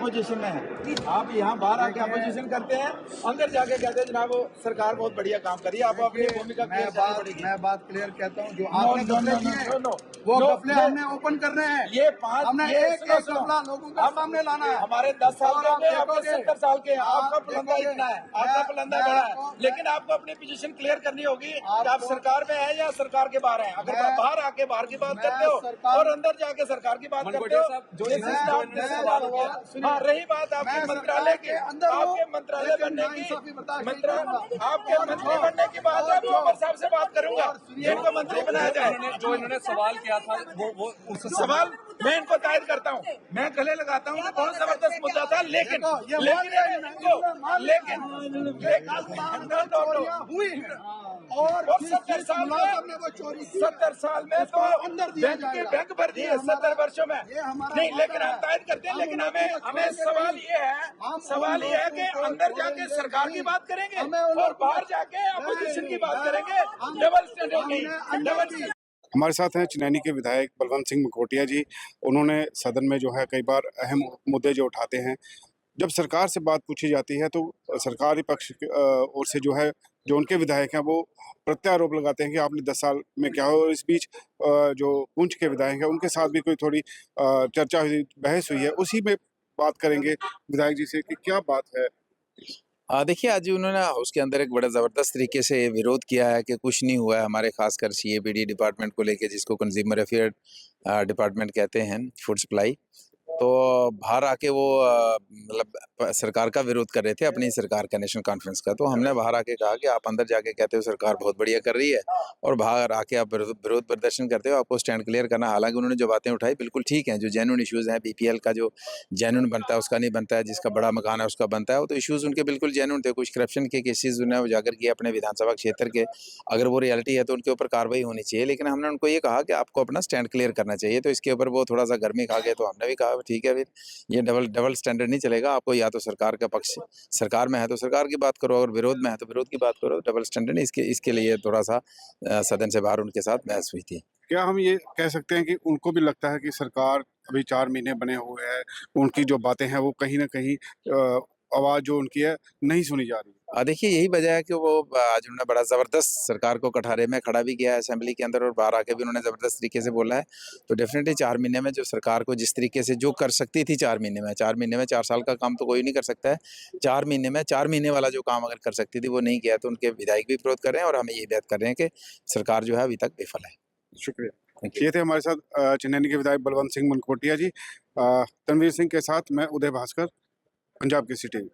Position में है। आप यहाँ बाहर आके अपोजिशन करते हैं, अंदर जाके कहते हैं जनाब वो सरकार बहुत बढ़िया काम कर रही है। आप अपनी भूमिका क्लियर करनी पड़ेगी। मैं बात क्लियर कहता हूँ, जो आपने घपले किए हैं वो घपले हमने ओपन करने हैं। ये पांच हमने एक घपला लोगों के सामने लाना है। हमारे 10 साल के हैं, आपके 70 साल के हैं। आपका पलंदा इतना है, आपका पलंदा बड़ा है, लेकिन आपको अपनी पोजीशन क्लियर करनी होगी कि आप सरकार में है या सरकार के बाहर है। अगर आप बाहर आके बाहर की बात करते हो और अंदर जाके सरकार की बात करते हो, हाँ, रही बात आपके मंत्रालय की, आपके मंत्रालय बनने की, आपके मंत्री बनने की बात है, मैं उमर साहब से बात करूंगा जिनको मंत्री बनाया जाए। जो इन्होंने सवाल किया था वो सवाल मैं इनको तायद करता हूँ, मैं गले लगाता हूँ कि बहुत जबरदस्त मुद्दा था, लेकिन और 70 साल में तो बैंक भर दी है 70 वर्षों में नहीं, लेकिन हम तायद करते हैं। लेकिन हमें सवाल ये है कि अंदर जाके सरकार की बात करेंगे और बाहर जाके अपोजिशन की बात करेंगे। डबल स्टैंडर्ड नहीं, डबल। हमारे साथ हैं चिनैनी के विधायक बलवंत सिंह मकोटिया जी। उन्होंने सदन में जो है कई बार अहम मुद्दे जो उठाते हैं, जब सरकार से बात पूछी जाती है तो सरकारी पक्ष ओर से जो है जो उनके विधायक हैं वो प्रत्यारोप लगाते हैं कि आपने 10 साल में क्या हो। और इस बीच जो पुंछ के विधायक हैं उनके साथ भी कोई थोड़ी चर्चा हुई, बहस हुई है। उसी में बात करेंगे विधायक जी से कि क्या बात है। देखिए, आज उन्होंने हाउस के अंदर एक बड़ा ज़बरदस्त तरीके से विरोध किया है कि कुछ नहीं हुआ है हमारे खासकर सीएपीडी डिपार्टमेंट को लेके, जिसको कंज्यूमर अफेयर डिपार्टमेंट कहते हैं, फूड सप्लाई। तो बाहर आके वो मतलब सरकार का विरोध कर रहे थे, अपनी सरकार का, नेशनल कॉन्फ्रेंस का। तो हमने बाहर आके कहा कि आप अंदर जाके कहते हो सरकार बहुत बढ़िया कर रही है और बाहर आके आप विरोध प्रदर्शन करते हो, आपको स्टैंड क्लियर करना। हालांकि उन्होंने जो बातें उठाई बिल्कुल ठीक हैं, जो जेन्युइन इश्यूज़ हैं, बीपीएल का जो जेन्युइन बनता है उसका नहीं बनता है, जिसका बड़ा मकान है उसका बनता है, वो तो इश्यूज़ उनके बिल्कुल जेन्युइन थे। कुछ करप्शन के केसेज उन्हें उजागर किए अपने विधानसभा क्षेत्र के, अगर वो रियलिटी है तो उनके ऊपर कार्रवाई होनी चाहिए। लेकिन हमने उनको ये कहा कि आपको अपना स्टैंड क्लियर करना चाहिए। तो इसके ऊपर वो थोड़ा सा गर्मी खा गए, तो हमने भी कहा ठीक है, फिर ये डबल स्टैंडर्ड नहीं चलेगा। आपको या तो सरकार का पक्ष, सरकार में है तो सरकार की बात करो, अगर विरोध में है तो विरोध की बात करो। डबल स्टैंडर्ड नहीं, इसके लिए थोड़ा सा सदन से बाहर उनके साथ बहस हुई थी। क्या हम ये कह सकते हैं कि उनको भी लगता है कि सरकार अभी 4 महीने बने हुए हैं, उनकी जो बातें हैं वो कहीं ना कहीं आवाज़ जो उनकी है नहीं सुनी जा रही? देखिए, यही वजह है कि वो आज उन्होंने बड़ा ज़बरदस्त सरकार को कटघरे में खड़ा भी किया है असेंबली के अंदर, और बाहर आके भी उन्होंने ज़बरदस्त तरीके से बोला है। तो डेफिनेटली 4 महीने में जो सरकार को जिस तरीके से जो कर सकती थी 4 महीने में, 4 महीने में 4 साल का काम तो कोई नहीं कर सकता है। 4 महीने में 4 महीने वाला जो काम अगर कर सकती थी वो नहीं किया, तो उनके विधायक भी विरोध कर रहे हैं और हमें ये बात कर रहे हैं कि सरकार जो है अभी तक विफल है। शुक्रिया। ये थे हमारे साथ चिनैनी के विधायक बलवंत सिंह मनकोटिया जी। तनवीर सिंह के साथ मैं उदय भास्कर, पंजाब केसरी टीवी।